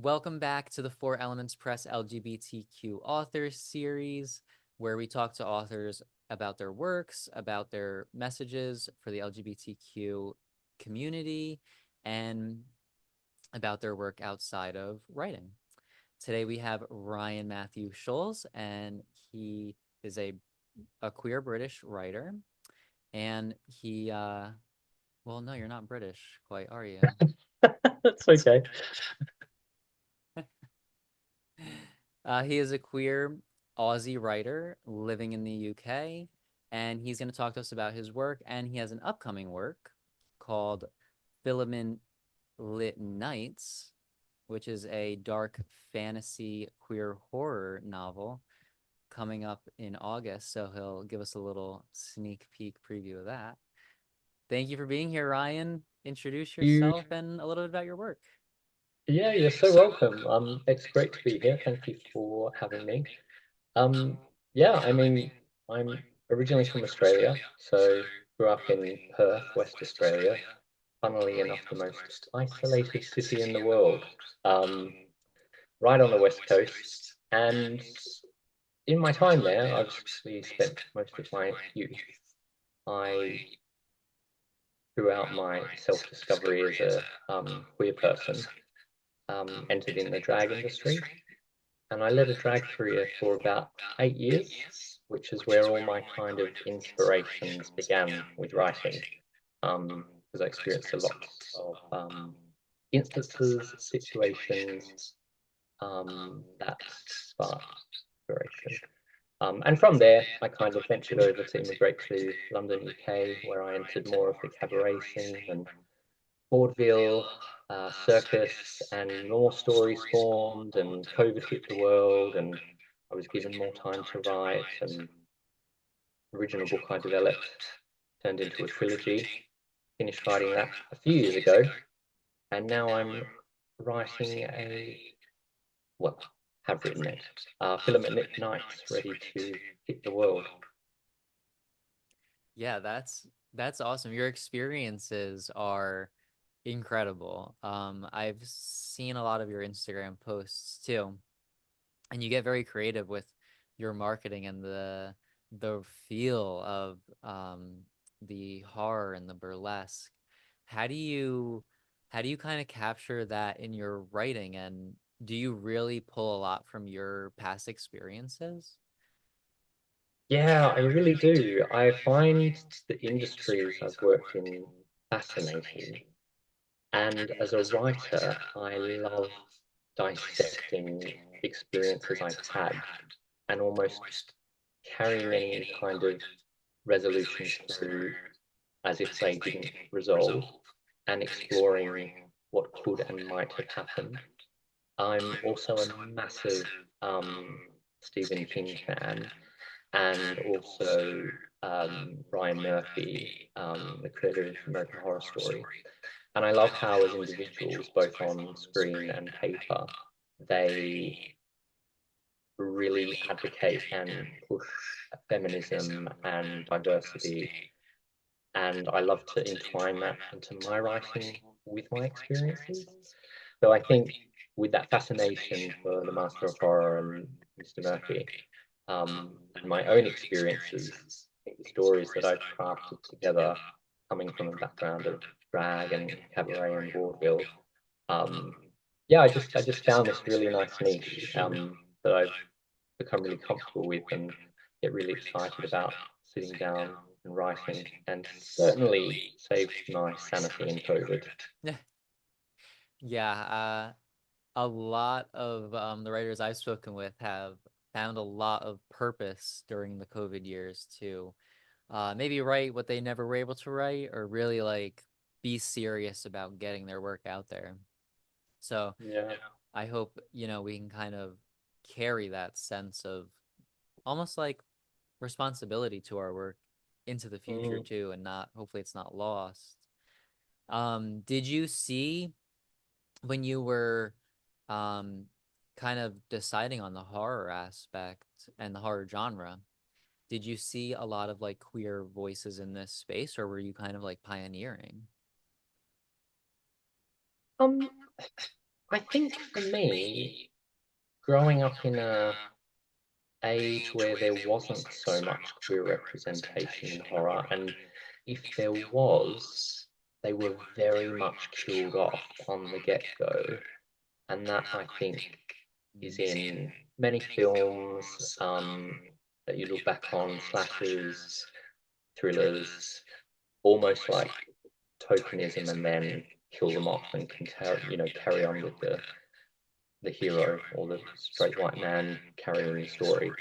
Welcome back to the Four Elements Press LGBTQ Authors Series, where we talk to authors about their works, about their messages for the LGBTQ community, and about their work outside of writing. Today we have Mathew Schulz, and he is a queer British writer. And well, no, you're not British quite, are you? That's okay. He is a queer Aussie writer living in the UK, and he's going to talk to us about his work. And he has an upcoming work called Filament Lit Nights, which is a dark fantasy queer horror novel coming up in August. So he'll give us a little sneak peek preview of that. Thank you for being here, Ryan. Introduce You, yourself and a little bit about your work. yeah, you're so welcome. It's great to be here. Thank you for having me. Um, yeah, I'm originally from Australia, so grew up in Perth, West Australia. Funnily enough, the most isolated city in the world, um, right on the west coast. And in my time there, I've actually spent most of my youth. I, throughout my self-discovery as a queer person, entered in the drag industry, and I led a drag career for about 8 years, which is where all my kind of inspirations began with writing, because I experienced a lot of instances, situations that sparked inspiration. And from there, I kind of ventured over to immigrate to London, UK, where I entered more of the cabaret scene and vaudeville, circus, and more stories formed, and COVID hit the world, and I was given more time to write. And the original book I developed turned into a trilogy. Finished writing that a few years ago, and now I'm writing well, have written it, Filament Lit Nights, ready to hit the world. Yeah, that's awesome. Your experiences are incredible. I've seen a lot of your Instagram posts too, and you get very creative with your marketing and the feel of the horror and the burlesque. How do you how do you kind of capture that in your writing, and do you really pull a lot from your past experiences? Yeah, I really do. I find the industries I've worked in fascinating. And as a writer, I love dissecting experiences I've had and almost carrying any kind of resolutions through as if they didn't resolve and exploring what could and might have happened. I'm also a massive Stephen King fan, and also Ryan Murphy, the creator of American Horror Story. And I love how, as individuals, both on screen and paper, they really advocate and push feminism and diversity. And I love to entwine that into my writing with my experiences. So I think with that fascination for the Master of Horror and Mr. Murphy, and my own experiences, I think the stories that I've crafted together, coming from a background of drag and cabaret and vaudeville, um, yeah, I just found this really nice niche that I've become really comfortable with and get really excited about sitting down and writing, and certainly saved my sanity in COVID. Yeah, a lot of the writers I've spoken with have found a lot of purpose during the COVID years to maybe write what they never were able to write, or really like be serious about getting their work out there. So Yeah. I hope, we can kind of carry that sense of almost like responsibility to our work into the future Mm. too, and not hopefully it's not lost. Did you see when you were um kind of deciding on the horror aspect and the horror genre, did you see a lot of like queer voices in this space, or were you kind of like pioneering? Um, I think for me, growing up in a age where there wasn't so much queer representation in horror, and if there was, they were very much killed off on the get-go. And that, I think, is in many films that you look back on, slashers, thrillers, almost like tokenism, and then kill them off and can carry on with the hero or the straight white man carrying the story.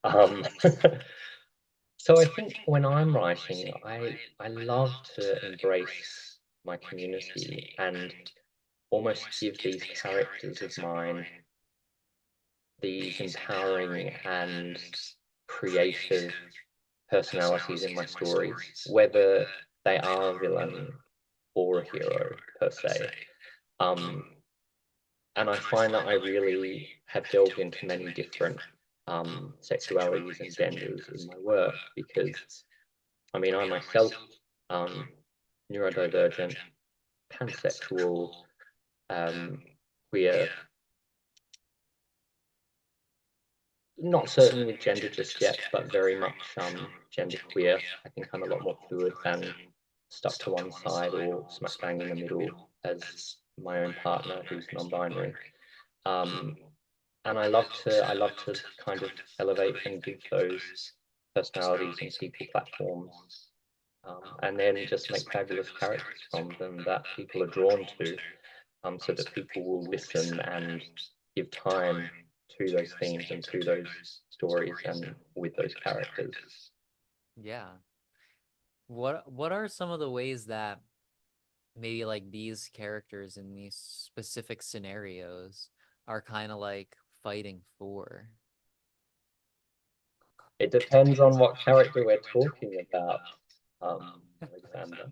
Um, so I think when I'm writing, I love to embrace my community and almost give these characters of mine these empowering and creative personalities in my stories, whether they are a villain or a hero per se. And I find that I really have delved into many different sexualities and genders in my work because, I mean, I myself, neurodivergent, pansexual, queer, not certain with gender just yet, but very much gender queer. I think I'm a lot more fluid than stuck to one side or smack bang in the middle as my own partner who's non-binary. And I love to kind of elevate and give those personalities and people platforms, and then just make fabulous characters from them that people are drawn to, so that people will listen and give time to those themes and to those stories and with those characters. Yeah. What are some of the ways that maybe like these characters in these specific scenarios are kind of like fighting for? It depends on what character we're talking about, Alexander.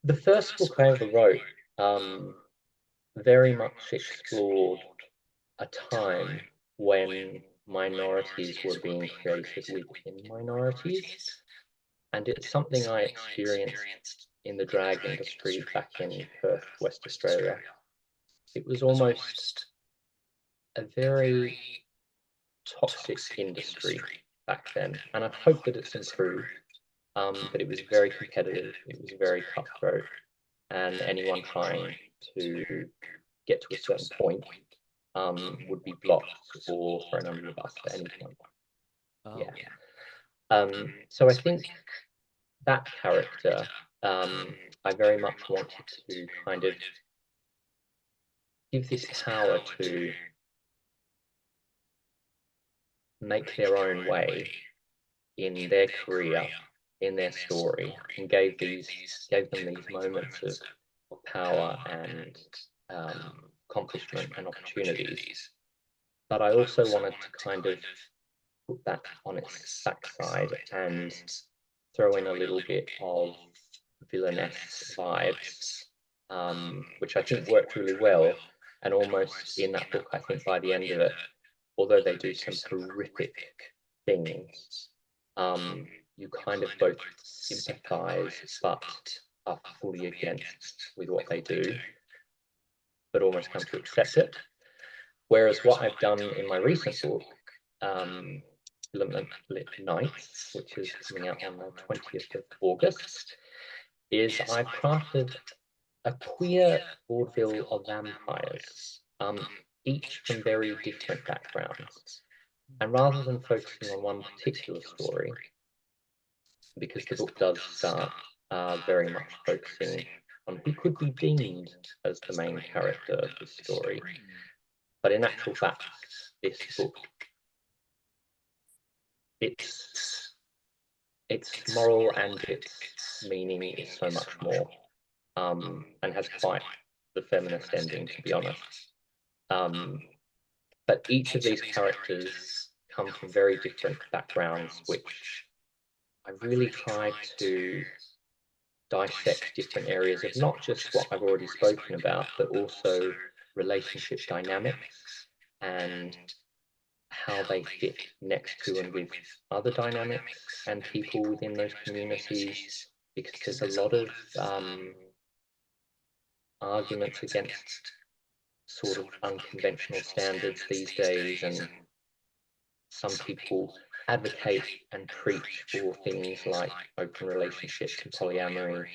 The first book I ever wrote very much explored a time when minorities were being created within minorities. And it's something I experienced in the drag industry back in Perth, West Australia. It was almost a very toxic industry back then. And I hope that it's improved. But it was very competitive. It was very cutthroat. And anyone trying to get to a certain point would be blocked or thrown under the bus at any point. Oh. Yeah. So I think that character, I very much wanted to kind of give this power to make their own way in their career, in their story, and gave them these moments of power and accomplishment and opportunities. But I also wanted to kind of put that on its backside and throw in a little bit of villainess vibes, which I think worked really well. And almost in that book, I think by the end of it, although they do some horrific things, you kind of both sympathize but are fully against with what they do, but almost come to accept it. Whereas what I've done in my recent book, Lit Nights, which is coming out on the 20th of August, is I've crafted a queer vaudeville of vampires, each from very different backgrounds. And rather than focusing on one particular story, because the book does start very much focusing on who could be deemed as the main character of the story, but in actual fact, this book, its moral and its meaning is so much more, and has quite the feminist ending, to be honest. But each of these characters come from very different backgrounds, which I really tried to dissect different areas of not just what I've already spoken about, but also relationship dynamics and how they fit next to and with other dynamics and people within those communities, because there's a lot of arguments against sort of unconventional standards these days, and some people advocate and preach for things like open relationships and polyamory,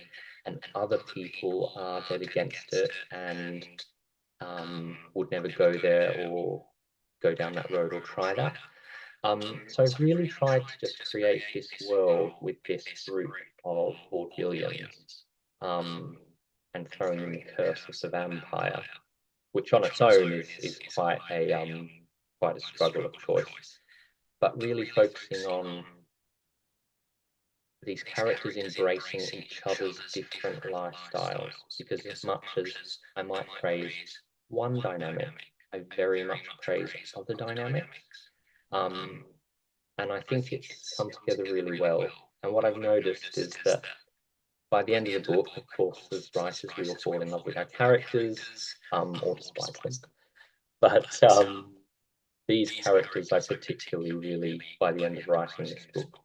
and other people are dead against it and would never go there or go down that road or try that. So I've really tried to just create this world with this group of vaudevillians, and throwing in the curse of the vampire, which on its own is quite a struggle of choice, but really focusing on these characters embracing each other's different lifestyles, because as much as I might praise one dynamic, I very much praise other dynamics. And I think it's come together really well. And what I've noticed is that by the end of the book, of course, as writers, we will fall in love with our characters, or despise them. But these characters I particularly really, by the end of writing this book,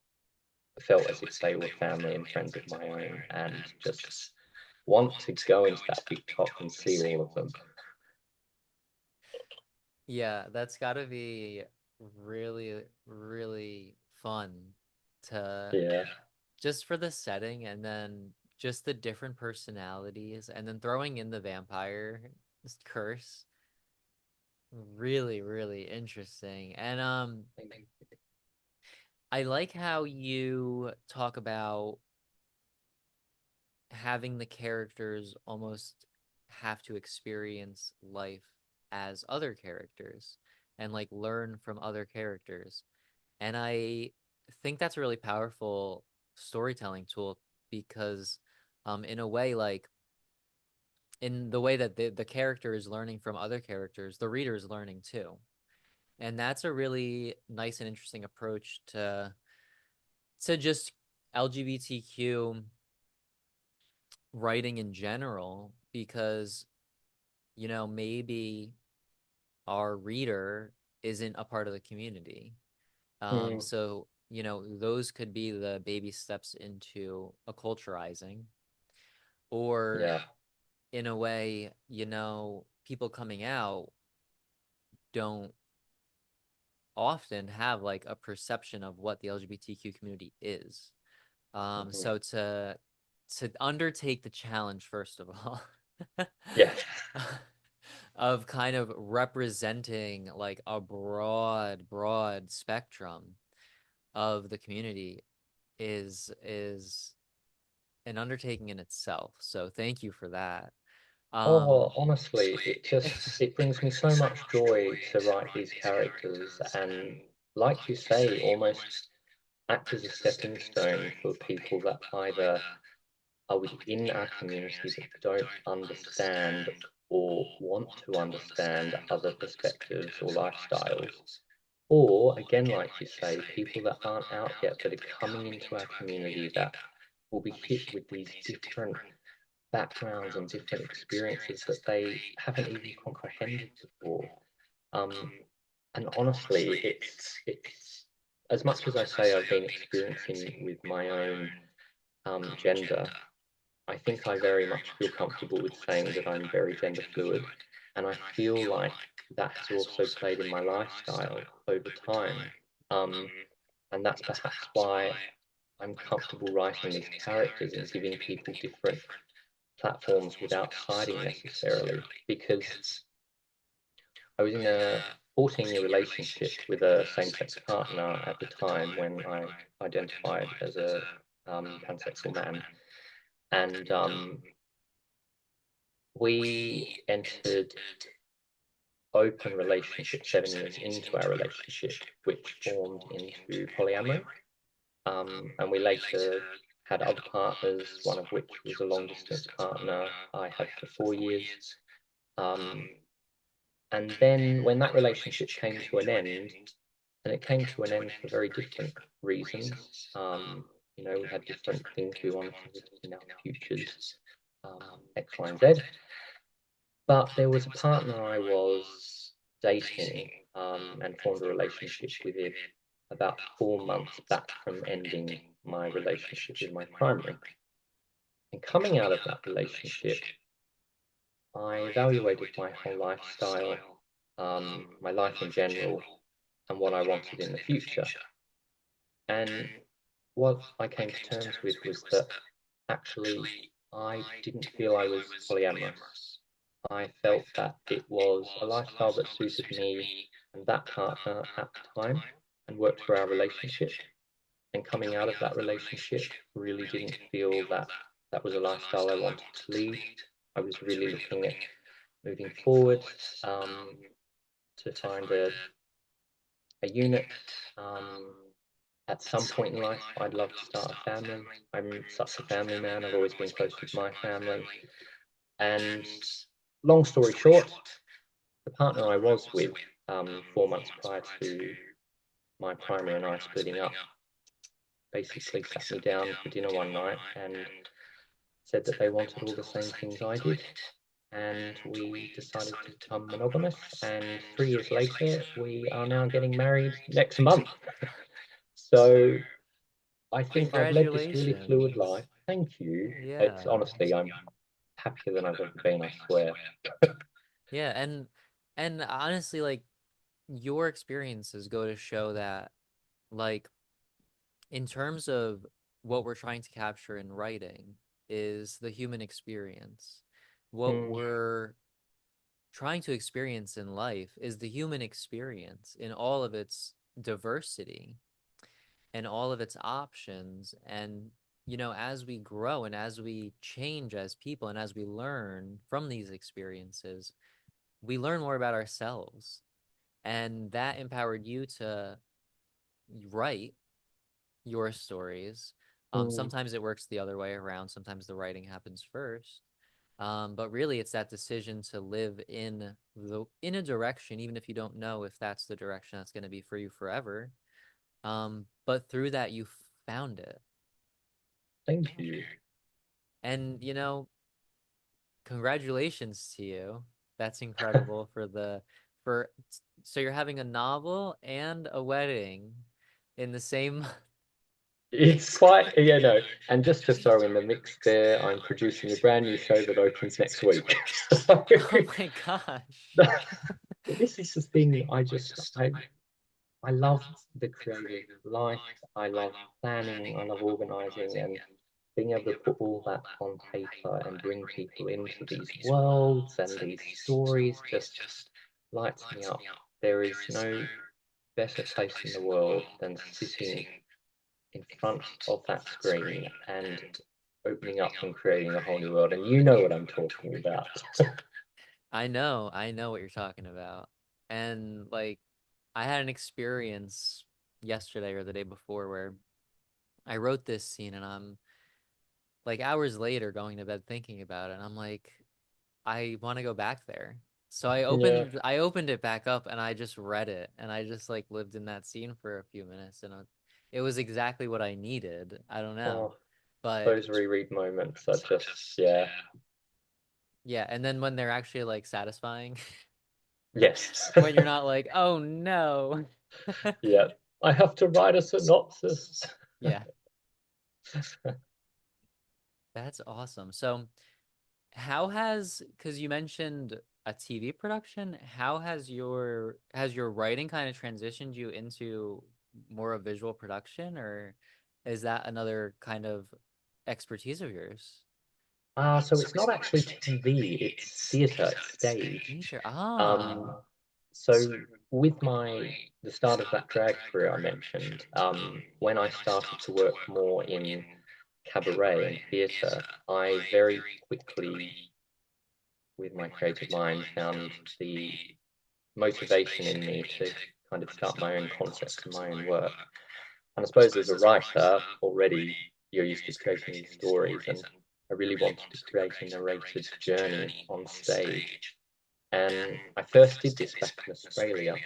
felt as if they were family and friends of my own, and just want to go into that big top and see all of them. Yeah, that's gotta be really, really fun to Yeah. just for the setting and then just the different personalities and then throwing in the vampire curse. Really, really interesting. And I like how you talk about having the characters almost have to experience life as other characters and like learn from other characters. And I think that's a really powerful storytelling tool because in a way like in the way that the character is learning from other characters, the reader is learning too. And that's a really nice and interesting approach to just LGBTQ writing in general because maybe our reader isn't a part of the community. Mm, So those could be the baby steps into acculturizing, or yeah. in a way, people coming out don't often have like a perception of what the LGBTQ community is. Mhm. So to undertake the challenge, first of all, Yeah. of kind of representing like a broad spectrum of the community is an undertaking in itself. So thank you for that. Oh, honestly, it brings me so much joy to write these characters, and like you say, almost act as a stepping stone for people that either are within our community but don't understand or want to understand other perspectives or lifestyles. Or, again, like you say, people that aren't out yet but are coming into our community that will be hit with these different backgrounds and different experiences that they haven't even comprehended before. Um, and honestly, it's as much as I say I've been experiencing with my own gender, I think I very much feel comfortable with saying that I'm very gender fluid. And I feel like that has also played in my lifestyle over time. Um, and that's perhaps why I'm comfortable writing these characters and giving people different platforms without siding necessarily, because I was in a 14-year relationship with a same-sex partner at the time when I identified as a pansexual man. And we entered open relationship 7 years into our relationship, which formed into polyamory. And we later had other partners, one of which was a long distance partner I had for 4 years. And then when that relationship came to an end, and it came to an end for very different reasons, we had different things we wanted in our futures, X, Y, and Z. But there was a partner I was dating and formed a relationship with it about 4 months back from ending my relationship with my primary. And coming out of that relationship, I evaluated my whole lifestyle, my life in general, and what I wanted in the future. And what I came to terms with was that actually I didn't feel I was polyamorous. I felt that it was a lifestyle that suited me and that partner at the time and worked for our relationship. And coming out of that relationship, really didn't feel that that was a lifestyle I wanted to lead. I was really looking at moving forward to find a unit. At some point in life, I'd love to start a family. I'm such a family man. I've always been close with my family. And long story short, the partner I was with 4 months prior to my primary and I splitting up basically sat me down for dinner one night and said that they wanted all the same things I did. And we decided to become monogamous. And 3 years later, we are now getting married next month. So I think I've led this really fluid life. Thank you. It's Yeah. honestly, I'm happier than I've ever been, I swear. Yeah, and honestly, like your experiences go to show that, like, in terms of what we're trying to capture in writing is the human experience. What Mm, we're trying to experience in life is the human experience in all of its diversity and all of its options. And, as we grow and as we change as people and as we learn from these experiences, we learn more about ourselves. And that empowered you to write your stories. mm, Sometimes it works the other way around. Sometimes the writing happens first. But really, it's that decision to live in a direction, even if you don't know if that's the direction that's going to be for you forever. But through that, you found it, thank you. and congratulations to you. That's incredible for so you're having a novel and a wedding in the same. It's quite, and just to throw in the mix there, I'm producing a brand new show that opens next week. So, Oh my gosh. this is the thing, I love the creative life. I love planning. I love organizing and being able to put all that on paper and bring people into these worlds and these stories just lights me up. There is no better place in the world than sitting in front of that screen and opening up and creating a whole new world. And you know what I'm talking about. I know what you're talking about. And like I had an experience yesterday or the day before where I wrote this scene and I'm like hours later going to bed thinking about it and I'm like I want to go back there. So Yeah. I opened it back up and I just read it and I just like lived in that scene for a few minutes and it was exactly what I needed. I don't know. Oh, But those reread moments are just, yeah. yeah, and then when they're actually like satisfying, Yes. when you're not like, "Oh no." Yeah. I have to write a synopsis. Yeah, that's awesome. So, because you mentioned a TV production, how has your writing kind of transitioned you into more of visual production, or is that another kind of expertise of yours? So it's not actually TV, it's theatre, it's stage. Nature. Um, Ah. so with the start of that drag career I mentioned, when I started to work more in cabaret and theatre, I very quickly, with my creative mind, found the motivation in me to kind of start my own concepts and my own work. And I suppose as a writer, already you're used to creating these stories, and I really wanted to create a narrated journey on stage. And I first did this back in Australia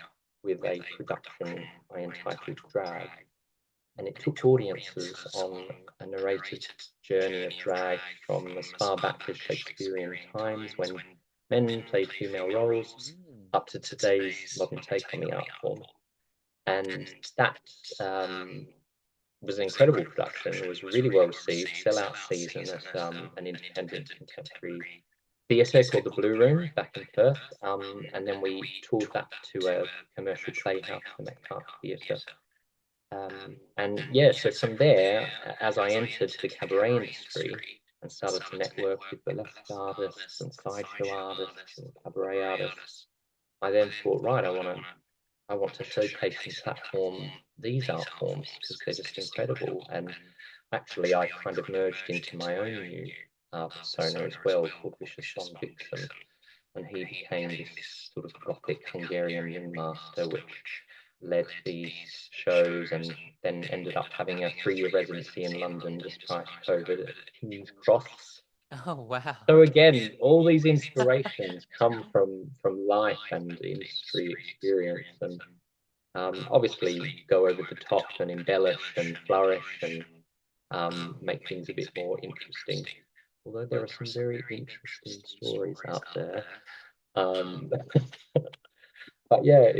with a production I entitled Drag. And it took audiences on a narrated journey of drag from as far back as Shakespearean times when men played female roles Mm. up to today's modern take on the art form. And that was an incredible production. It was really well received, sellout season at an independent contemporary theatre called the Blue Room back in Perth, and then we toured that to a commercial playhouse, the Met Park Theatre. And yeah, so from there, as I entered the cabaret industry and started to network with burlesque artists and sideshow artists and cabaret artists, I then thought, right, I want to showcase and platform these art forms because they're just incredible. And actually, I kind of merged into my own new persona as well, called Vicious Von Vixen, and he became this sort of gothic Hungarian ringmaster, which led these shows and then ended up having a 3-year residency in London just prior to COVID at King's Cross. Oh, wow. So again, all these inspirations come from life and industry experience, and obviously go over the top and embellish and flourish and make things a bit more interesting. Although there are some very interesting stories out there. But yeah,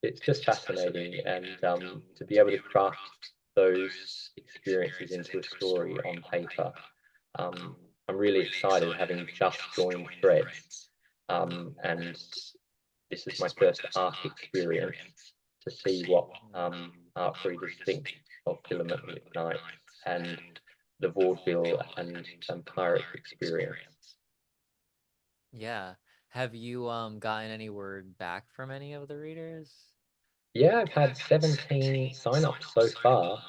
it's just fascinating, and to be able to craft those experiences into a story on paper. I'm really excited, having just joined Threads, and this is my first art experience, to see what art readers think of Filament Midnight and the vaudeville and pirate experience. Yeah. Have you gotten any word back from any of the readers? Yeah, I've had 17 sign-ups so far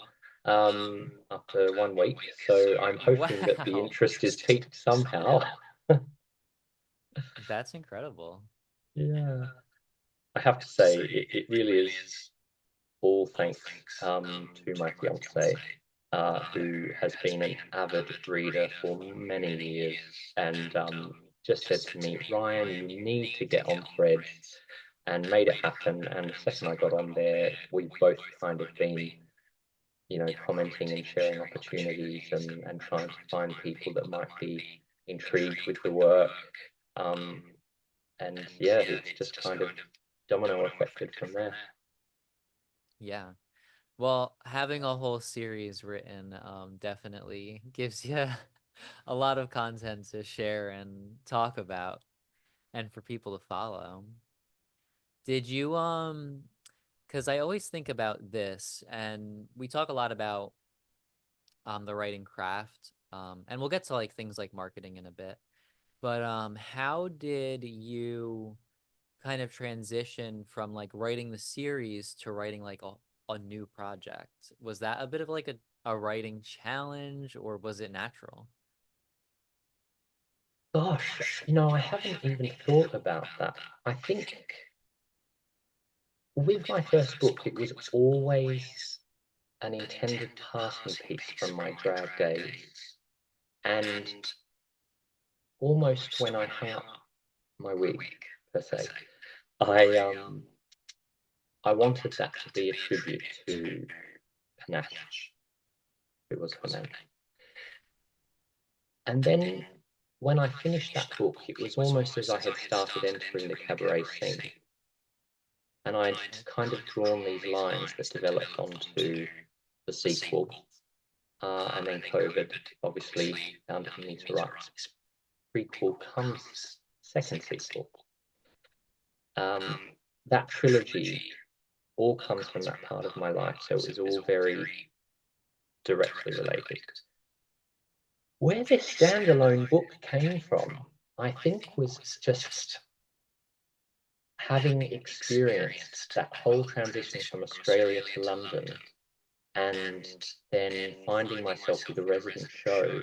after 1 week, so I'm hoping that the Wow. interest is piqued somehow. That's incredible. Yeah, I have to say, it really is all thanks to my fiance, who has been an avid reader for many years and just said to me, Ryan, you need to get on Threads, and made it happen. And the second I got on there, we've both kind of been, commenting and sharing opportunities and trying to find people that might be intrigued with the work. Um, and yeah, it's just kind of domino affected from there. Yeah. Well, having a whole series written definitely gives you a lot of content to share and talk about and for people to follow. Did you because I always think about this and we talk a lot about the writing craft and we'll get to like things like marketing in a bit. But how did you kind of transition from like writing the series to writing like a new project? Was that a bit of like a writing challenge or was it natural? Gosh, I haven't even thought about that. I think with my first book, it was always an intended passing piece from my drag days. And almost when I hung up my wig, per se, I I wanted that to be a tribute to Panache. It was her name. And then when I finished that book, it was almost as I had started entering the cabaret scene. And I'd kind of drawn these lines that developed onto the sequel. And then COVID obviously found me to write prequel comes second sequel. That trilogy all comes from that part of my life, so it was all very directly related. Where this standalone book came from, I think, was just having experienced that whole transition from Australia to London and then finding myself with a resident show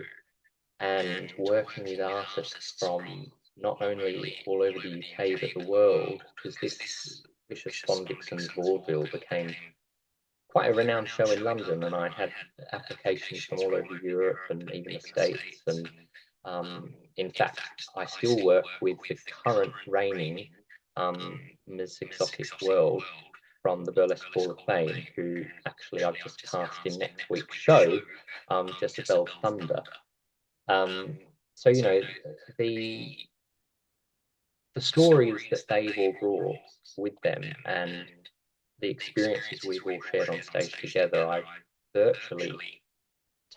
and working with artists from not only all over the UK but the world, because this Vicious Von Vixen's vaudeville became quite a renowned show in London, and I had applications from all over Europe and even the States. And in fact, I still work with the current reigning Ms. Exotic World from the Burlesque Hall of Fame, who actually I've just cast in next week's show, Jezebel Thunder. So the stories that they've all brought with them and the experiences we've all shared on stage together, I've virtually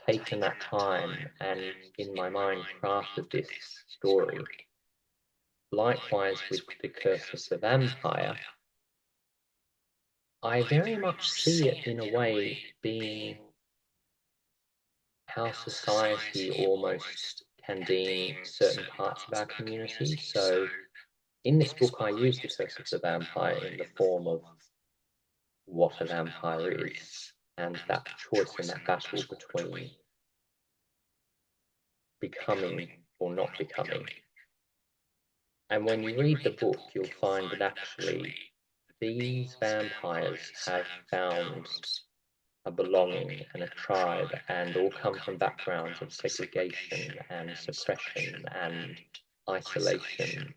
taken that time and in my mind crafted this story. Likewise with The Curse of the Vampire, I very much see it in a way being how society almost can deem certain parts of our community. So in this book, I use The Curse of the Vampire in the form of what a vampire is, and that choice and that battle between becoming or not becoming. And when you read the book, you'll find that actually these vampires have found a belonging and a tribe, and all come from backgrounds of segregation and suppression and isolation.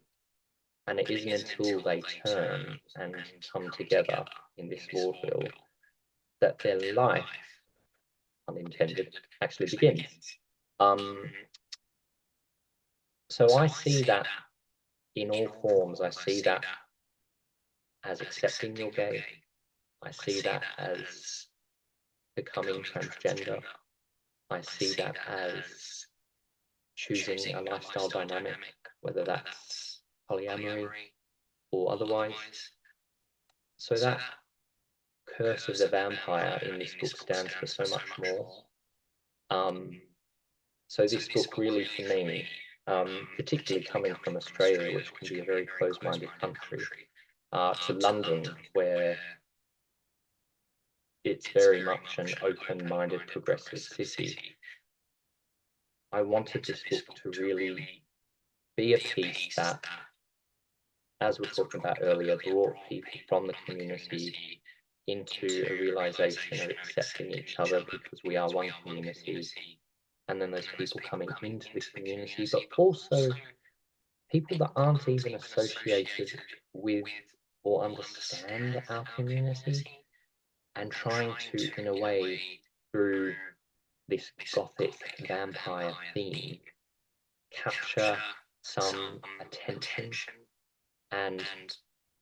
And it isn't until they turn and come together in this vaudeville that their life, unintended, actually begins. So I see that in all forms. I see that as accepting you're gay. I see that as becoming transgender. I see that as choosing a lifestyle dynamic, whether that's polyamory or otherwise. So that curse of the vampire in this book stands for so much more. So this book really, for me, particularly coming from Australia, which can be a very closed-minded country, to London, where it's very much an open-minded, progressive city, I wanted this book to really be a piece that, as we were talking about earlier, brought people from the community into a realization of accepting each other because we are one community, and then there's people coming into the community, but also people that aren't even associated with or understand our community, and trying to, in a way, through this gothic vampire theme, capture some attention and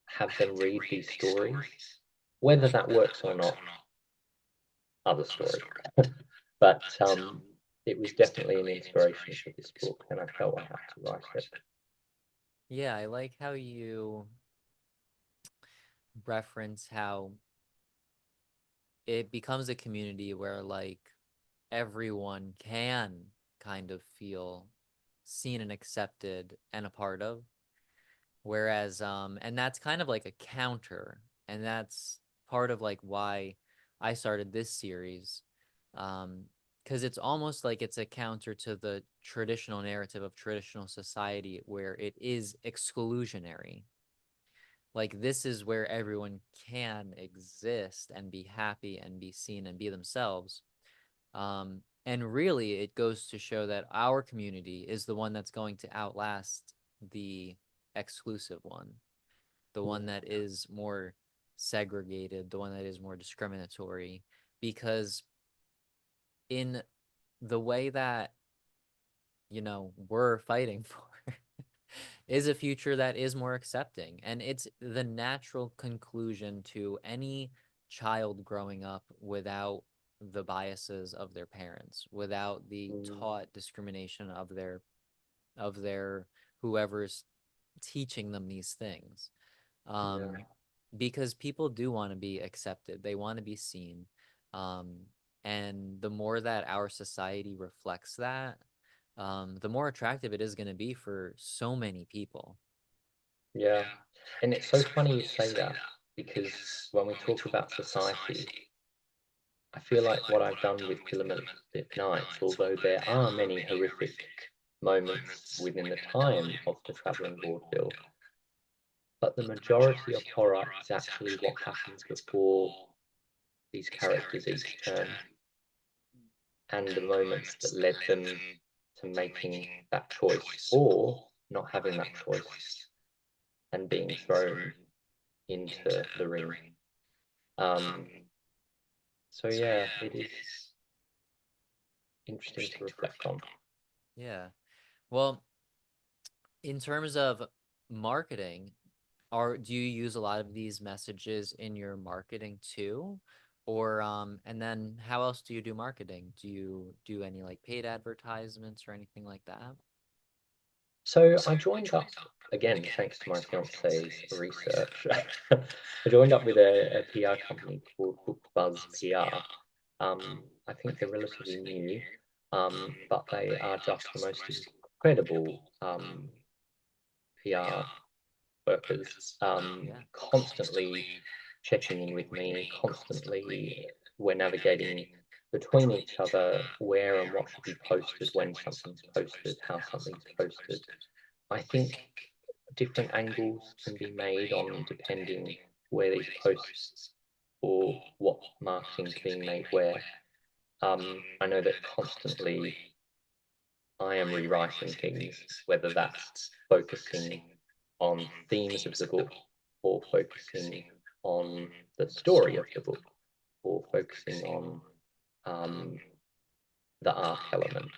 have them read these stories. Whether that works or not, other story. But it was definitely an inspiration for this book, and I felt I had to write it. Yeah, I like how you reference how it becomes a community where like everyone can kind of feel seen and accepted and a part of. Whereas, and that's kind of like a counter, and that's part of like why I started this series. Because it's almost like it's a counter to the traditional narrative of traditional society where it is exclusionary. Like this is where everyone can exist and be happy and be seen and be themselves. And really, it goes to show that our community is the one that's going to outlast the exclusive one, the one that is more segregated, the one that is more discriminatory, because in the way that, we're fighting for is a future that is more accepting. And it's the natural conclusion to any child growing up without the biases of their parents, without the taught discrimination of their whoever's teaching them these things. Yeah. Because people do want to be accepted, they want to be seen. Um, and the more that our society reflects that, the more attractive it is going to be for so many people. Yeah. And it's so funny you say that, because when we talk about society, I feel like what I've done with Philomelic Nights, although there are many horrific moments within the time of the travelling vaudeville, but the majority of horror is actually what happens before these characters each turn, and the moments that led them to making that choice or not having that choice and being thrown into the ring. Um, so yeah, it is interesting to reflect on. Yeah. Well, in terms of marketing, do you use a lot of these messages in your marketing too? Or and then how else do you do marketing? Do you do any like paid advertisements or anything like that? So I joined up again, thanks to my fiance's research. I joined up with a PR company called Book Buzz PR. I think they're relatively new, but they are just the most incredible PR workers, Yeah. constantly checking in with me, constantly we're navigating between each other where and what should be posted, when something's posted, how something's posted. I think different angles can be made on depending where these posts or what marketing's being made where. I know that constantly I am rewriting things, whether that's focusing on themes of the book or focusing on the story of the book or focusing on the art element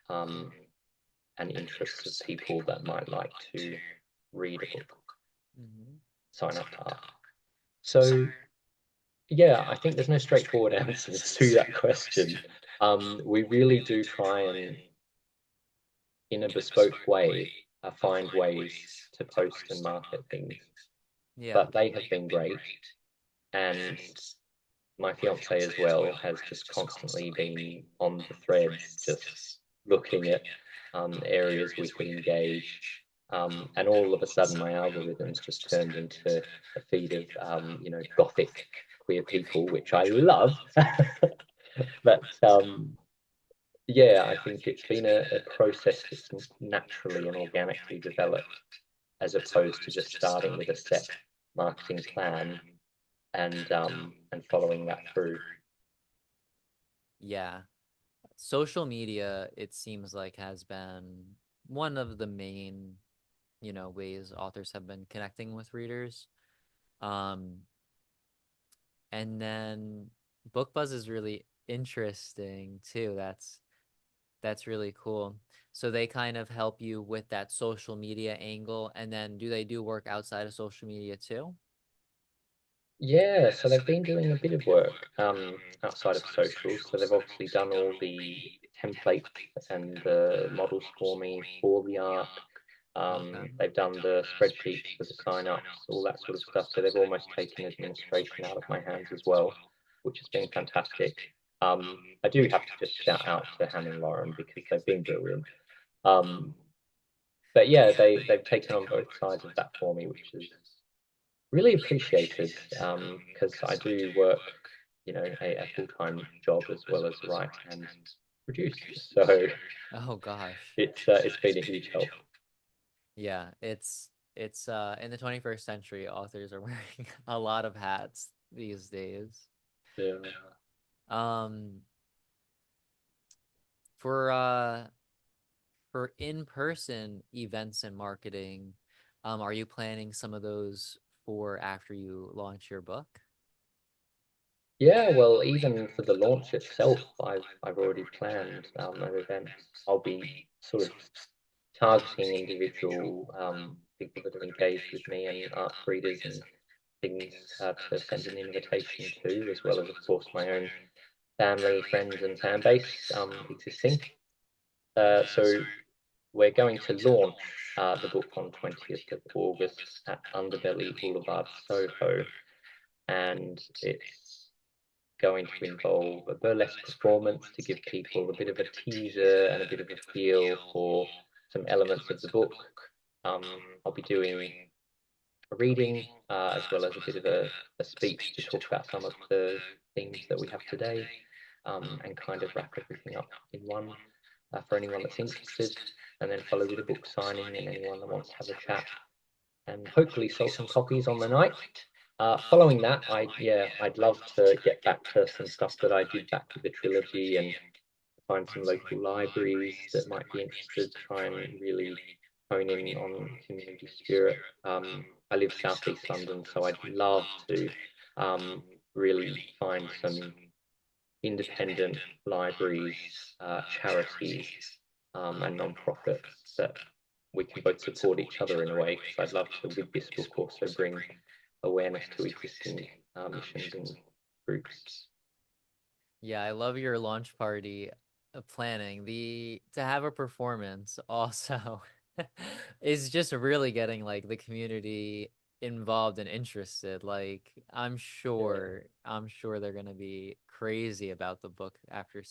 and interests of people that might like to read a book, Mm-hmm. sign up to art. So yeah, I think there's no straightforward answers to that question. We really do try and, in a bespoke way, find ways to post and market things. Yeah. But they have been great, and my fiance as well has just constantly been on the threads, just looking at areas we could engage. And all of a sudden, my algorithms just turned into a feed of, gothic queer people, which I love. But yeah, I think it's been a process that's naturally and organically developed, as opposed to just starting with a set marketing plan and following that through. Yeah. Social media, it seems like, has been one of the main, ways authors have been connecting with readers. Um, and then Book Buzz is really interesting too. That's really cool. So they kind of help you with that social media angle, and then do they do work outside of social media too? Yeah, so they've been doing a bit of work outside of socials. So they've obviously done all the templates and the models for me for the art. Okay. They've done the spreadsheets for the sign-ups, all that sort of stuff. So they've almost taken administration out of my hands as well, which has been fantastic. I do have to just shout out to Hannah and Lauren because they've been brilliant. Um, but yeah, they've taken on both sides of that for me, which is really appreciated because I do work, a full-time job as well as write and produce. So Oh gosh. it's been a huge help. Yeah, it's in the 21st century, authors are wearing a lot of hats these days. Yeah. Um, for in-person events and marketing, are you planning some of those for after you launch your book? Yeah, well, even for the launch itself, I've already planned an event. I'll be sort of targeting individual people that have engaged with me and art readers and things to send an invitation to, as well as, of course, my own family, friends, and fan base existing. So we're going to launch the book on 20th of August at Underbelly Boulevard, Soho, and it's going to involve a burlesque performance to give people a bit of a teaser and a bit of a feel for some elements of the book. I'll be doing a reading as well as a bit of a speech to talk about some of the themes that we have today and kind of wrap everything up in one for anyone that's interested, and then follow with a book signing and anyone that wants to have a chat and hopefully sell some copies on the night. Following that, I'd love to get back to some stuff that I did back with the trilogy and find some local libraries that might be interested, try and really hone in on community spirit. I live southeast London, so I'd love to really find some independent libraries, charities, and non-profits that we can both support each other in a way. Because I'd love to, with this book, also bring awareness to existing missions and groups. Yeah, I love your launch party planning. The to have a performance also is just really getting like the community involved and interested. Like Yeah. I'm sure they're gonna be crazy about the book after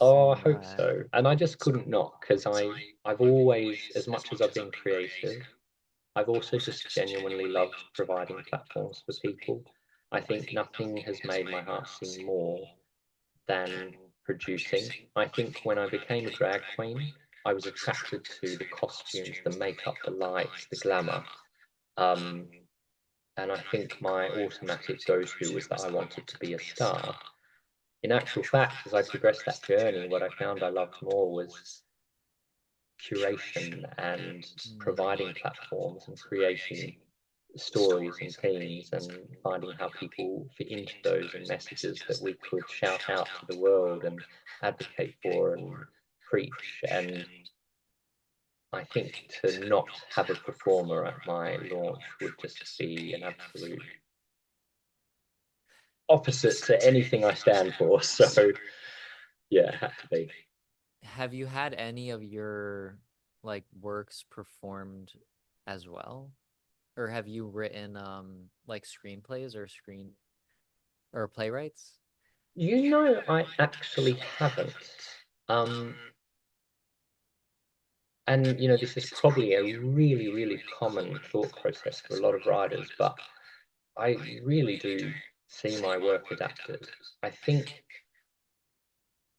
Oh, I seeing hope that. so. And I just couldn't not because I've always, as much as I've been creative, I've also just genuinely loved providing platforms for people. I think nothing has made my heart sing more than producing. I think when I became a drag queen, I was attracted to the costumes, the makeup, the lights, the glamour. Um, and I think my automatic go-to was that I wanted to be a star. In actual fact, as I progressed that journey, what I found I loved more was curation and providing platforms and creating stories and themes and finding how people fit into those and messages that we could shout out to the world and advocate for and preach. And I think to not have a performer at my launch would just be an absolute opposite to anything I stand for. So yeah, it had to be. Have you had any of your like works performed as well? Or have you written like screenplays or screen or playwrights? You know, I actually haven't. Um, and this is probably a really, really common thought process for a lot of writers, but I really do see my work adapted. I think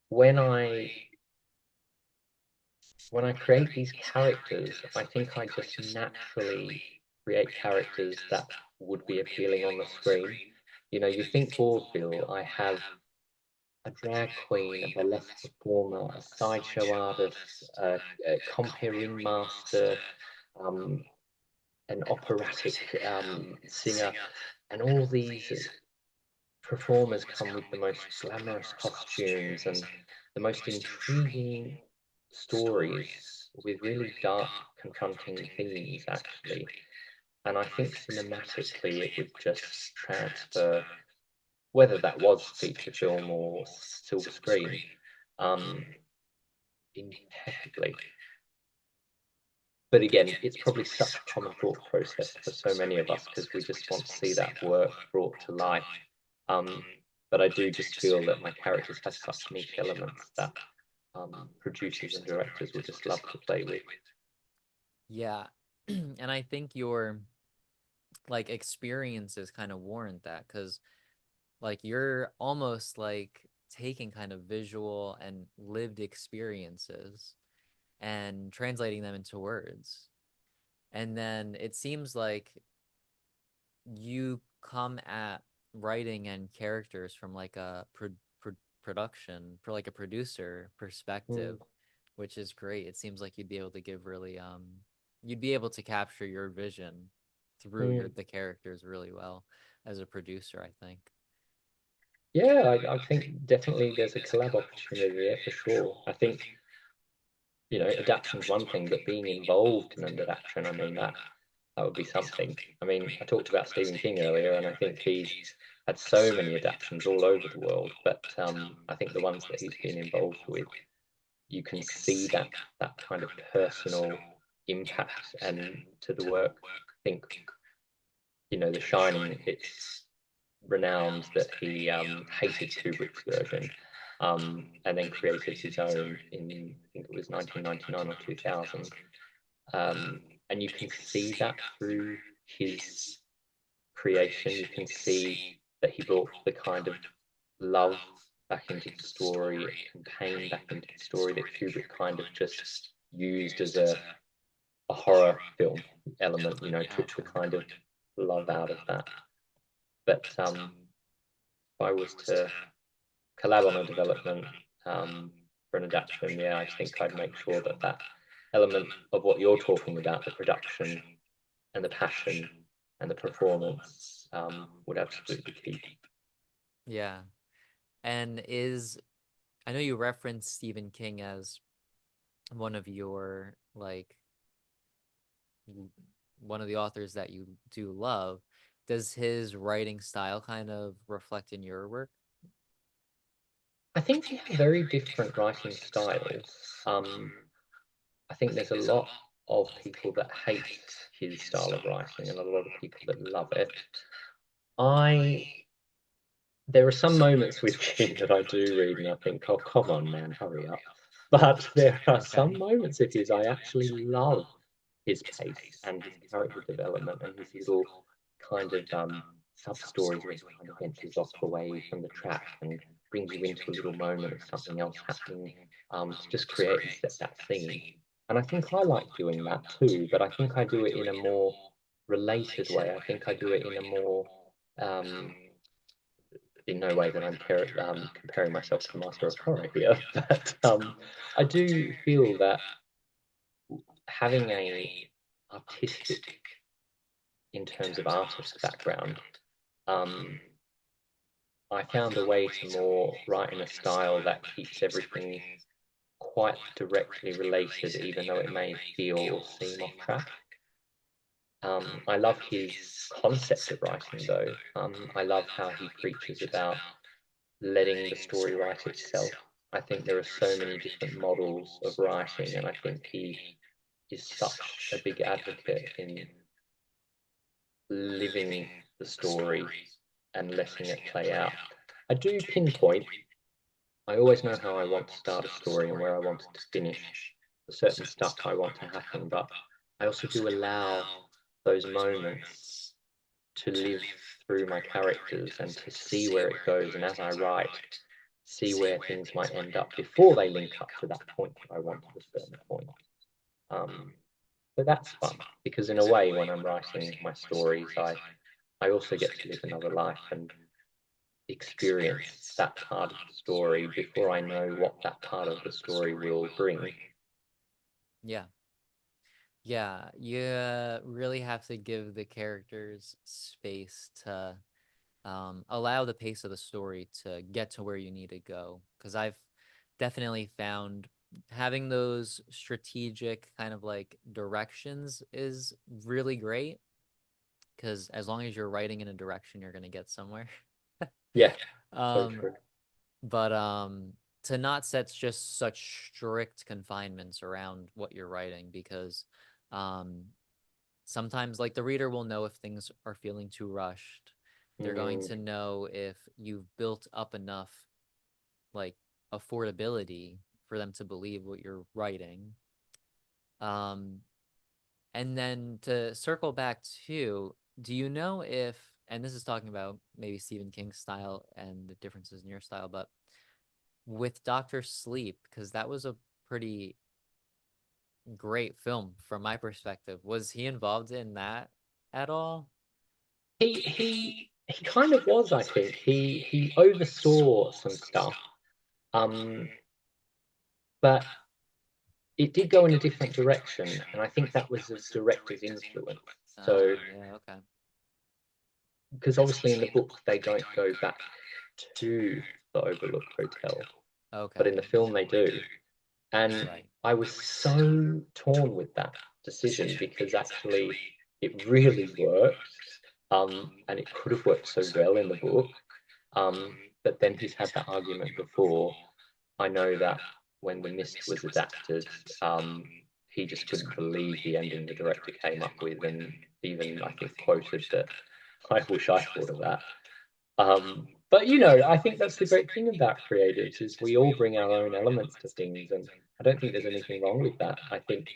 when I when I create these characters, I think I just naturally create characters that would be appealing on the screen. You think vaudeville, I have a drag queen, a burlesque performer, a sideshow artist, a compere ringmaster, um, an operatic singer, and all these performers come with the most glamorous costumes and the most intriguing stories with really dark, confronting themes, actually. And I think cinematically it would just transfer, whether that was feature film or silver screen, um, impeccably. But again, it's probably such a common thought process for so many of us because we just want to see that work brought to life. Um, but I do just feel that my characters have such niche elements that producers and directors would just love to play with. Yeah. And I think your like experiences kind of warrant that because like you're almost like taking kind of visual and lived experiences and translating them into words. And then it seems like you come at writing and characters from like a production for like a producer Mm, perspective, which is great. It seems like you'd be able to give really you'd be able to capture your vision through mm. the characters really well as a producer, I think. Yeah, I think definitely there's a collab opportunity there for sure. I think adaption's one thing, but being involved in an adaptation, I mean, that would be something. I mean, I talked about Stephen King earlier, and I think he's had so many adaptations all over the world, but I think the ones that he's been involved with, you can see that kind of personal impact and to the work. I think, The Shining, it's renowned that he hated Kubrick's version and then created his own in, I think it was 1999 or 2000. And you can see that through his creation. You can see that he brought the kind of love back into the story and pain back into the story that Kubrick kind of just used as a horror film element, took the kind of love out of that. But if I was to collab on a development for an adaptation, yeah, I think I'd make sure that that element of what you're talking about, the production and the passion and the performance, would absolutely keep. Yeah. And is I know you referenced Stephen King as one of your like one of the authors that you do love. Does his writing style kind of reflect in your work? I think they have very different writing styles. I think there's a lot of people that hate his style of writing and a lot of people that love it. I There are some moments with him that I do read and I think, oh, come on, man, hurry up. But there are some Okay. moments of his I actually love his pace and his character development and his little kind of sub stories where he kind of ventures off away from the track and brings you into a little moment of something else happening to just create and set that scene. And I think I like doing that too, but I think I do it in a more related way. I think I do it in a more um, in no way that I'm comparing myself to the master of horror here, but I do feel that having a artistic, in terms of artist background, um, I found a way to more write in a style that keeps everything quite directly related, even though it may feel or seem off track. I love his concept of writing, though. I love how he preaches about letting the story write itself. I think there are so many different models of writing, and I think he is such a big advocate in living the story and letting it play out. I do pinpoint, I always know how I want to start a story and where I want it to finish, the certain stuff I want to happen, but I also do allow those moments to live through my characters and to see where it goes. And as I write, see where things might end up before they link up to that point that I want at a certain point. Um, but that's fun because in a way, when I'm writing my stories, I also get to live another life and experience that part of the story before I know what that part of the story will bring. Yeah. Yeah, you really have to give the characters space to allow the pace of the story to get to where you need to go. Because I've definitely found having those strategic kind of like directions is really great. Because as long as you're writing in a direction, you're going to get somewhere. Yeah, so Um, true. but to not set just such strict confinements around what you're writing because um sometimes like the reader will know if things are feeling too rushed. They're going Mm, to know if you've built up enough like affordability for them to believe what you're writing. Um, and then to circle back to, do you know if, and this is talking about maybe Stephen King's style and the differences in your style, but with Doctor Sleep, because that was a pretty great film from my perspective. Was he involved in that at all? he kind of was, I think. He oversaw some stuff. Um, but it did go in a different direction, and I think that was the director's influence. So, Yeah, okay. because obviously in the book they don't go back to the Overlook Hotel, but in Okay. the film they do. And Right. I was so torn with that decision because actually it really worked, and it could have worked so well in the book. But then he's had that argument before. I know that when The Mist was adapted, he just couldn't believe the ending the director came up with, and even I think quoted that I wish I thought of that. But I think that's the great thing about creatives is we all bring our own elements to things, and I don't think there's anything wrong with that. I think,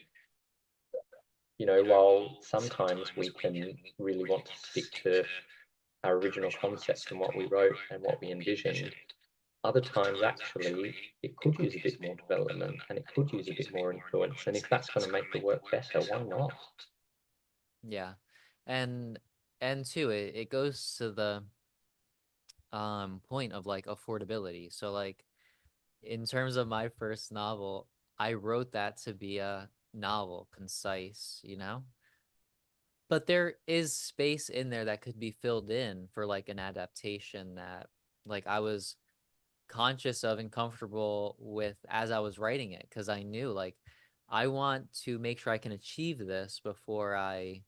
while sometimes we can really want to stick to our original concept and what we wrote and what we envisioned, other times actually it could use a bit more development and it could use a bit more influence. And if that's going to make the work better, why not? Yeah. And and too, it goes to the point of like affordability. So like in terms of my first novel, I wrote that to be a novel, concise, you know? But there is space in there that could be filled in for like an adaptation that like I was conscious of and comfortable with as I was writing it because I knew like I want to make sure I can achieve this before I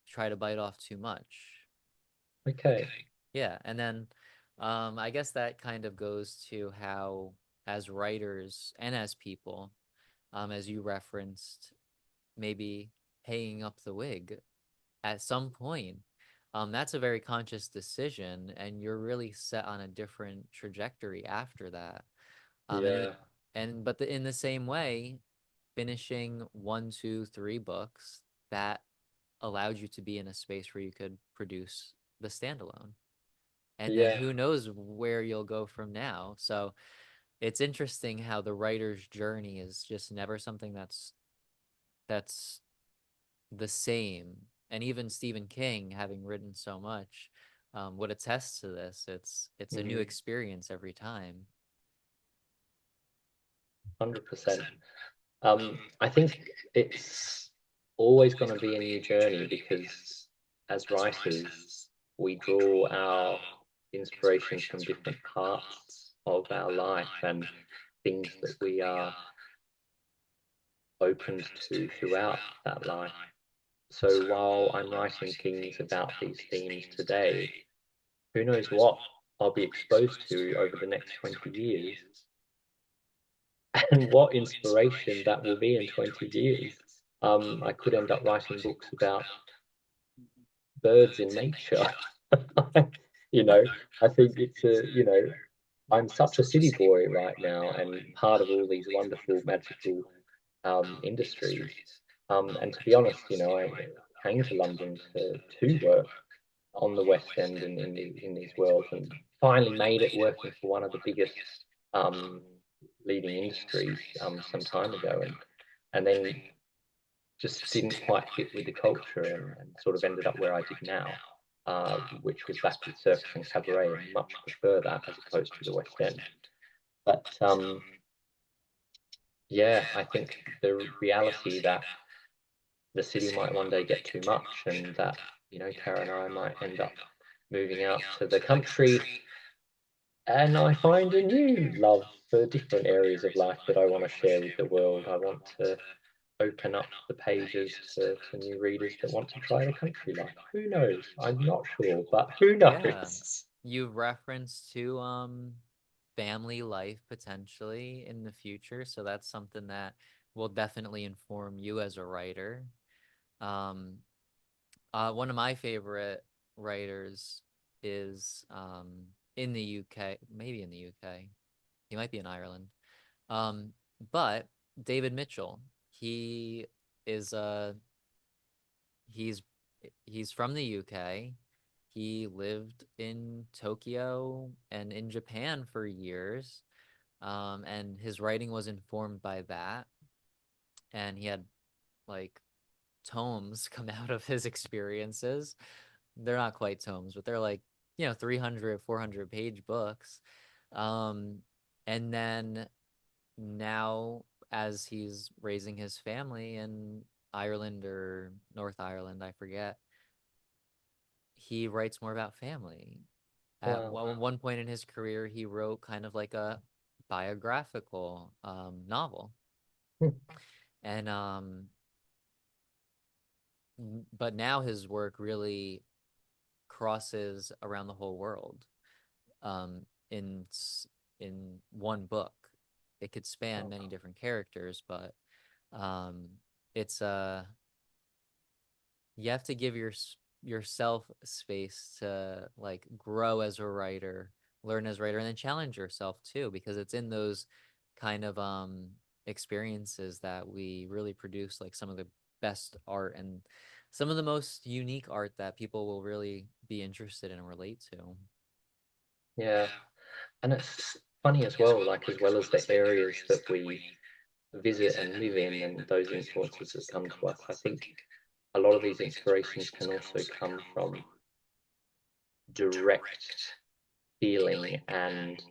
try to bite off too much. Okay. Yeah, and then I guess that kind of goes to how, as writers and as people, as you referenced, maybe hanging up the wig at some point. That's a very conscious decision, and you're really set on a different trajectory after that. Yeah, In the same way, finishing one, two, three books that allowed you to be in a space where you could produce the standalone. And then yeah, who knows where you'll go from now. So it's interesting how the writer's journey is just never something that's the same. And even Stephen King, having written so much, would attest to this. It's a new mm, experience every time. 100%. I think it's always going to be a new journey because as writers, we draw our inspirations from different parts of our life and things that we are opened to throughout that life. So while I'm writing things about these themes today, who knows what I'll be exposed to over the next 20 years and what inspiration that will be in 20 years. I could end up writing books about birds in nature. You know, I think it's I'm such a city boy right now and part of all these wonderful, magical industries. And to be honest, I came to London to work on the West End and in these worlds, and finally made it working for one of the biggest um, leading industries some time ago, and then just didn't quite fit with the culture and sort of ended up where I did now, which was back with circus and cabaret, and much prefer that as opposed to the West End. But yeah, I think the reality that the city might one day get too much, and that Karen and I might end up moving out to the country, and I find a new love for different areas of life that I want to share with the world. I want to open up the pages to new readers that want to try the country life. Who knows? I'm not sure, but who Yeah. knows? You referenced to family life potentially in the future, so that's something that will definitely inform you as a writer. Um, one of my favorite writers is in the UK, maybe in the UK. He might be in Ireland. Um, but David Mitchell, he is he's he's from the UK. He lived in Tokyo and in Japan for years. And his writing was informed by that. And he had like tomes come out of his experiences. They're not quite tomes, but they're like, 300, 400 page books. Um, and then now, as he's raising his family in Ireland or North Ireland, I forget, he writes more about family. At Wow. one point in his career, he wrote kind of like a biographical novel. Hmm. And but now his work really crosses around the whole world um, in in one book. It could span Oh, many different characters, but um, it's you have to give yourself space to like grow as a writer, learn as a writer, and then challenge yourself too, because it's in those kind of experiences that we really produce like some of the best art and some of the most unique art that people will really be interested in and relate to. yeah. And it's funny as well, like as well as the areas that we visit and live in and those influences that come to us, I think a lot of these inspirations can also come from direct feeling and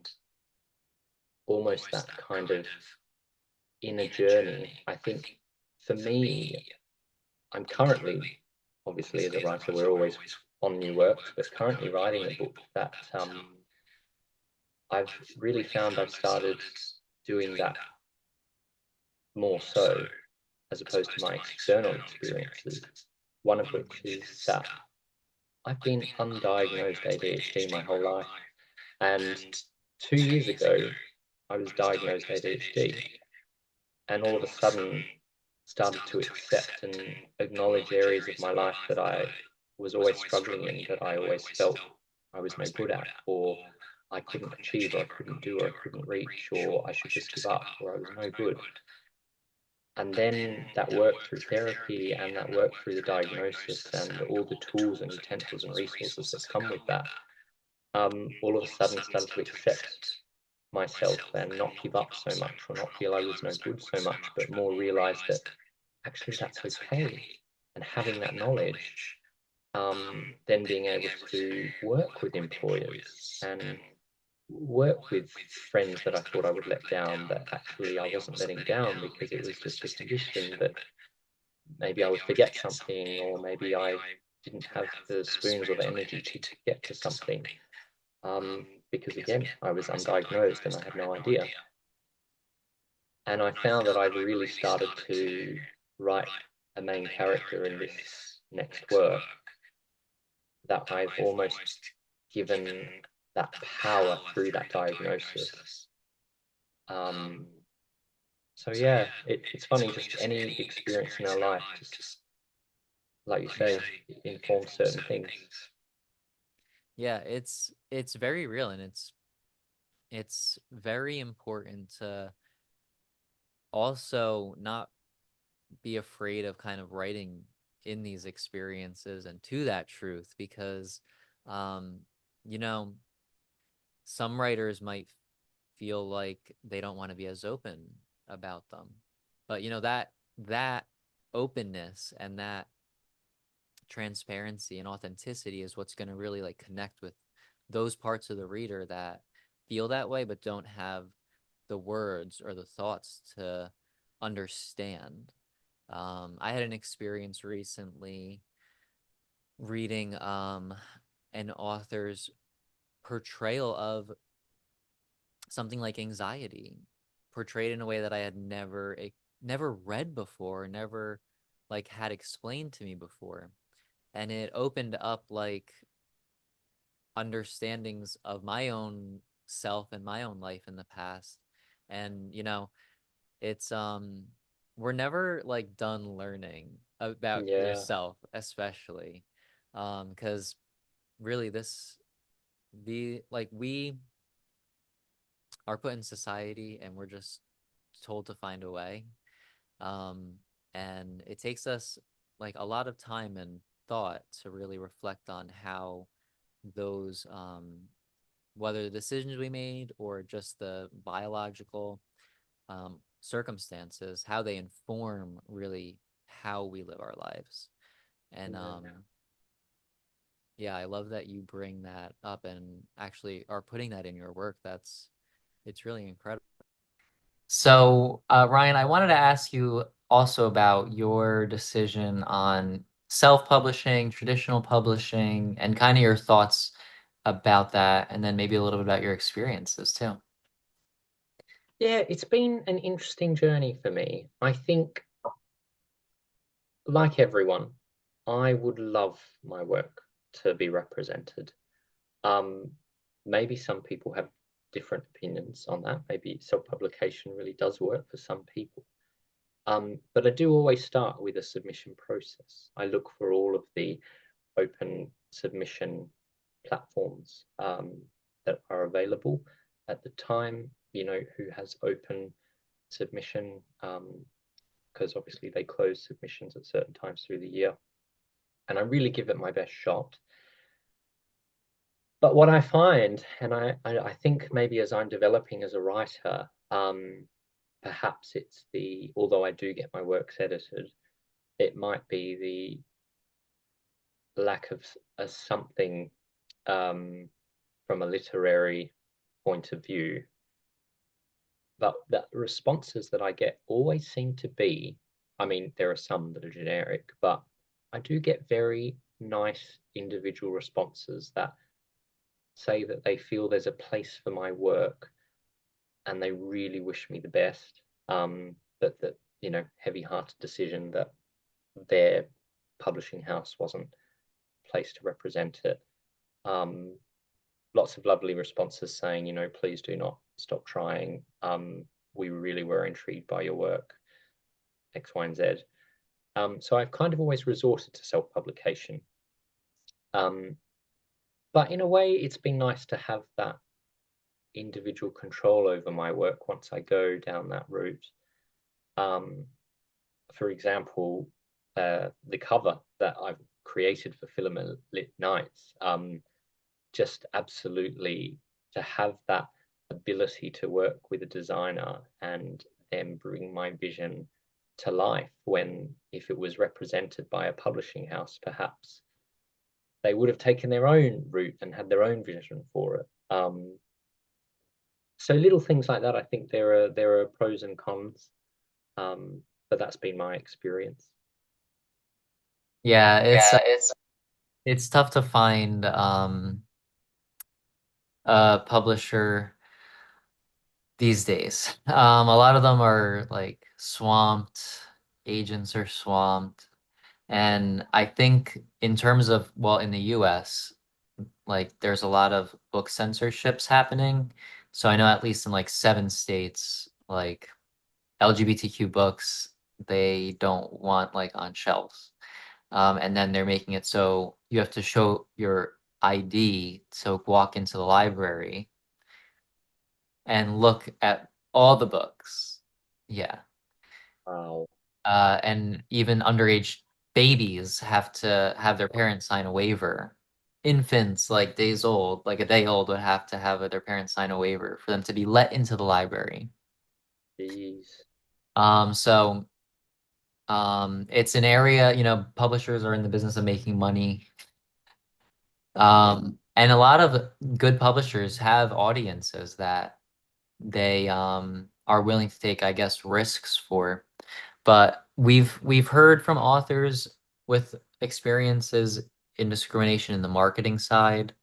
almost that kind of inner journey. I think for me, I'm currently, obviously, as a writer, we're always on new works, but currently writing a book that I've really found I've started doing that more so as opposed to my external experiences. One of which is that I've been undiagnosed ADHD my whole life. And 2 years ago, I was diagnosed ADHD, and all of a sudden started to accept and acknowledge areas of my life that I was always struggling in, that I always felt I was no good at, or I couldn't achieve, or I couldn't do, or I couldn't reach, or I should just give up, or I was no good. And then that work through therapy and that work through the diagnosis and all the tools and utensils and resources that come with that, all of a sudden started to accept myself and not give up so much, or not feel I was no good so much, but more realize that actually that's okay. And having that knowledge, then being able to work with employers and work with friends that I thought I would let down, that actually I wasn't letting down, because it was just a condition that maybe I would forget something, or maybe I didn't have the spoons or the energy to get to something. Because again, I was undiagnosed and I had no idea. And I found that I've really started to write a main character in this next work, that I've almost given that power through that diagnosis. So yeah, it's funny, just any experience in our life, just like you say, informs certain things. Yeah, it's very real, and it's very important to also not be afraid of kind of writing in these experiences and to that truth, because um you know, some writers might feel like they don't want to be as open about them, but you know, that openness and that transparency and authenticity is what's going to really like connect with those parts of the reader that feel that way but don't have the words or the thoughts to understand. I had an experience recently reading an author's portrayal of something like anxiety, portrayed in a way that I had never read before, never like had explained to me before. And it opened up like understandings of my own self and my own life in the past. And you know, it's we're never like done learning about Yeah, yourself, especially because really this the like we are put in society and we're just told to find a way. um and it takes us like a lot of time and thought to really reflect on how those whether the decisions we made or just the biological circumstances, how they inform really how we live our lives. And yeah. yeah, I love that you bring that up and actually are putting that in your work. It's really incredible. So, Ryan, I wanted to ask you also about your decision on self-publishing, traditional publishing, and kind of your thoughts about that, and then maybe a little bit about your experiences too. Yeah, it's been an interesting journey for me. I think, like everyone, I would love my work to be represented. Um, Maybe some people have different opinions on that. Maybe self-publication really does work for some people. But I do always start with a submission process. I look for all of the open submission platforms that are available at the time, you know, who has open submission, because obviously they close submissions at certain times through the year. And I really give it my best shot. But what I find, and I think maybe as I'm developing as a writer, perhaps it's although I do get my works edited, it might be the lack of something, from a literary point of view. But the responses that I get always seem to be, I mean, there are some that are generic, but I do get very nice individual responses that say that they feel there's a place for my work and they really wish me the best. But that, you know, heavy-hearted decision that their publishing house wasn't placed to represent it. Um, lots of lovely responses saying, please do not stop trying. We really were intrigued by your work, X, Y, and Z. So I've kind of always resorted to self-publication. Um, but in a way, it's been nice to have that individual control over my work once I go down that route. Um, for example, the cover that I've created for Filament Lit Nights, just absolutely to have that ability to work with a designer and then bring my vision to life when, if it was represented by a publishing house, perhaps they would have taken their own route and had their own vision for it. So little things like that, I think there are pros and cons, but that's been my experience. Yeah, Yeah, it's it's tough to find a publisher these days. A lot of them are like swamped, agents are swamped. And I think in terms of, well, in the US, like there's a lot of book censorships happening. So I know at least in like 7 states, like LGBTQ books, they don't want like on shelves. And then they're making it so you have to show your ID to walk into the library and look at all the books. Yeah. wow. And even underage babies have to have their parents sign a waiver. Infants, like days old, like a day old, would have to have their parents sign a waiver for them to be let into the library. Jeez. So it's an area, publishers are in the business of making money. And a lot of good publishers have audiences that they are willing to take, I guess, risks for. But we've heard from authors with experiences in discrimination in the marketing side,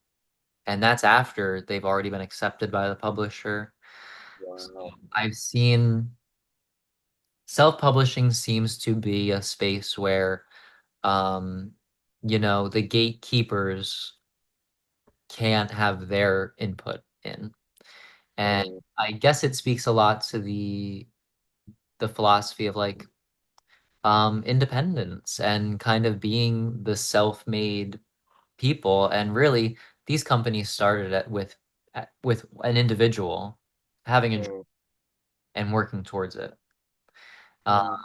and that's after they've already been accepted by the publisher. So Wow. I've seen self-publishing seems to be a space where um, the gatekeepers can't have their input in. And Mm, I guess it speaks a lot to the philosophy of like independence and kind of being the self-made people. And really, these companies started with an individual having a dream mm, and working towards it. Uh, mm,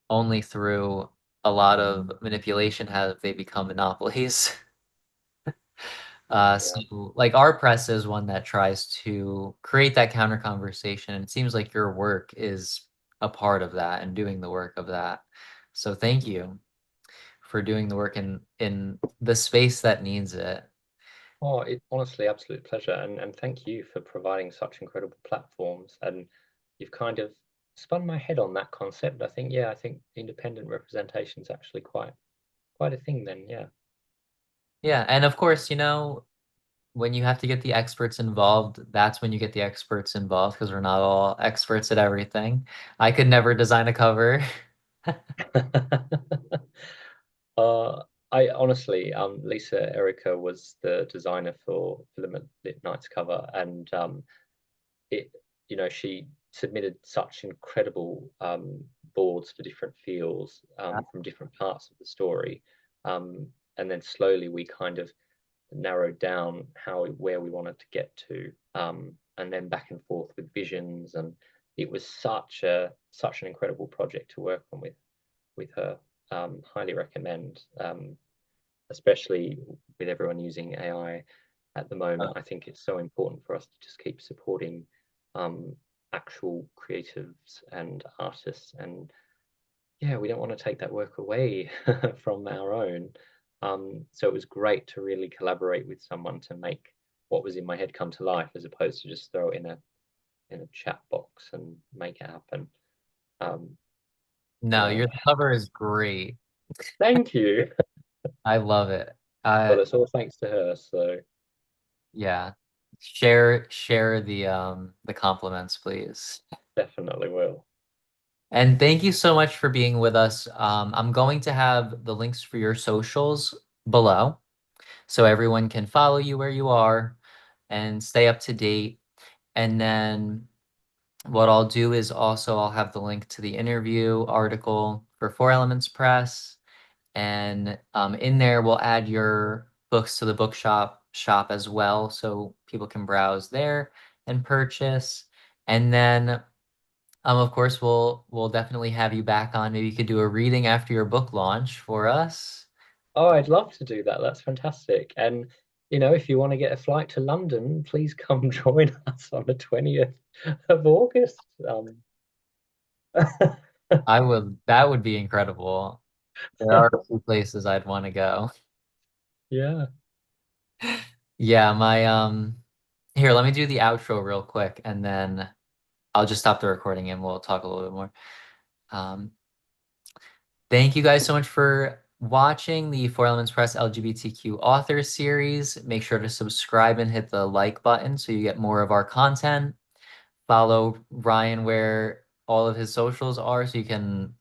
only through a lot of manipulation have they become monopolies. yeah. So like our press is one that tries to create that counter conversation, and it seems like your work is a part of that and doing the work of that. So thank you for doing the work in the space that needs it. Oh, it honestly absolute pleasure, and thank you for providing such incredible platforms. And you've kind of spun my head on that concept. I think independent representation is actually quite a thing then, yeah. Yeah, and of course, when you have to get the experts involved, that's when you get the experts involved because we're not all experts at everything. I could never design a cover. Uh, I honestly, Lisa Erica was the designer for Filament Lit Night's cover, and it, she submitted such incredible boards for different feels from different parts of the story, and then slowly we kind of narrowed down where we wanted to get to, and then back and forth with visions, and it was such an incredible project to work on with her. Highly recommend, especially with everyone using AI at the moment. I think it's so important for us to just keep supporting um, actual creatives and artists. And yeah, we don't want to take that work away from our own. So it was great to really collaborate with someone to make what was in my head come to life, as opposed to just throw it in a chat box and make it happen. Um, No, yeah, your cover is great. thank you. I love it. Well, it's all thanks to her. So Yeah. Share the compliments, please. definitely will. And thank you so much for being with us. I'm going to have the links for your socials below so everyone can follow you where you are. and stay up to date. And then what I'll do is also I'll have the link to the interview article for Four Elements Press, and in there we'll add your books to the bookshop shop as well, so people can browse there and purchase. And then of course we'll definitely have you back on. Maybe you could do a reading after your book launch for us. Oh, I'd love to do that. That's fantastic. And if you want to get a flight to London, please come join us on the 20th of August. That would be incredible. There are a few places I'd want to go. Yeah. Yeah, my here, let me do the outro real quick and then I'll just stop the recording and we'll talk a little bit more. Um, Thank you guys so much for watching the Four Elements Press LGBTQ author series. Make sure to subscribe and hit the like button so you get more of our content. Follow Ryan where all of his socials are so you can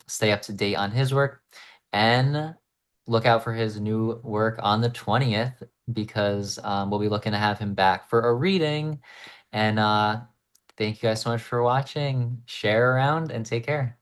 stay up to date on his work. And look out for his new work on the 20th because we'll be looking to have him back for a reading. And thank you guys so much for watching. Share around and take care.